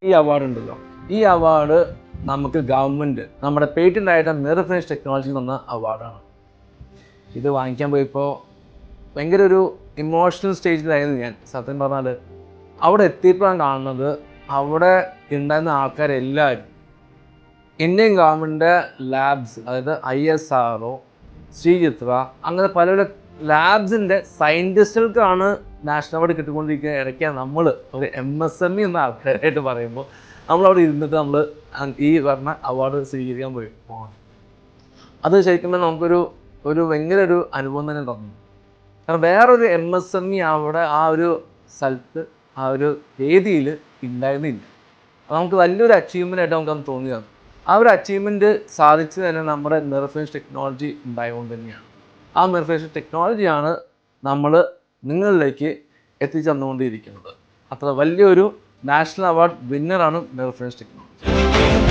ഈ അവാർഡ് ഉണ്ടല്ലോ, ഈ അവാർഡ് നമുക്ക് ഗവൺമെൻറ് നമ്മുടെ പേറ്റൻ്റ് ആയിട്ട് മിറർ ഫിനിഷ് ടെക്നോളജി തന്ന അവാർഡാണ്. ഇത് വാങ്ങിക്കാൻ പോയപ്പോൾ ഭയങ്കര ഒരു ഇമോഷണൽ സ്റ്റേജിലായിരുന്നു ഞാൻ. സത്യം പറഞ്ഞാൽ അവിടെ എത്തിയപ്പോഴാണ് കാണുന്നത്, അവിടെ ഉണ്ടായിരുന്ന ആൾക്കാരെല്ലാവരും ഇന്ത്യൻ ഗവൺമെൻറ് ലാബ്സ്, അതായത് ISRO, ശ്രീചിത്ര, അങ്ങനെ പല ലാബ്സിൻ്റെ സയൻറ്റിസ്റ്റുകൾക്കാണ് നാഷണൽ അവാർഡ് കിട്ടിക്കൊണ്ടിരിക്കുക. ഇടയ്ക്കാണ് നമ്മൾ ഒരു MSME എന്ന ആൾക്കാരായിട്ട് പറയുമ്പോൾ നമ്മളവിടെ ഇരുന്നിട്ട് നമ്മൾ ഈ പറഞ്ഞ അവാർഡ് സ്വീകരിക്കാൻ പോയി. അത് ശരിക്കും നമുക്കൊരു ഭയങ്കര ഒരു അനുഭവം തന്നെ തന്നു. കാരണം വേറൊരു MSME അവിടെ ആ ഒരു സ്ഥലത്ത് ആ ഒരു വേദിയിൽ ഉണ്ടായിരുന്നില്ല. അത് നമുക്ക് വലിയൊരു അച്ചീവ്മെൻ്റ് ആയിട്ട് നമുക്കത് തോന്നിയതാണ്. ആ ഒരു അച്ചീവ്മെൻറ്റ് സാധിച്ചു തന്നെ നമ്മുടെ മിറർ ഫിനിഷ് ടെക്നോളജി ഉണ്ടായതുകൊണ്ട് തന്നെയാണ്. ആ മിറർ ഫിനിഷ് ടെക്നോളജിയാണ് നമ്മൾ നിങ്ങളിലേക്ക് എത്തിച്ചു തന്നുകൊണ്ടിരിക്കുന്നത്. അത്ര വലിയൊരു നാഷണൽ അവാർഡ് വിന്നറാണ് മിറർ ഫിനിഷ് ടെക്നോളജി.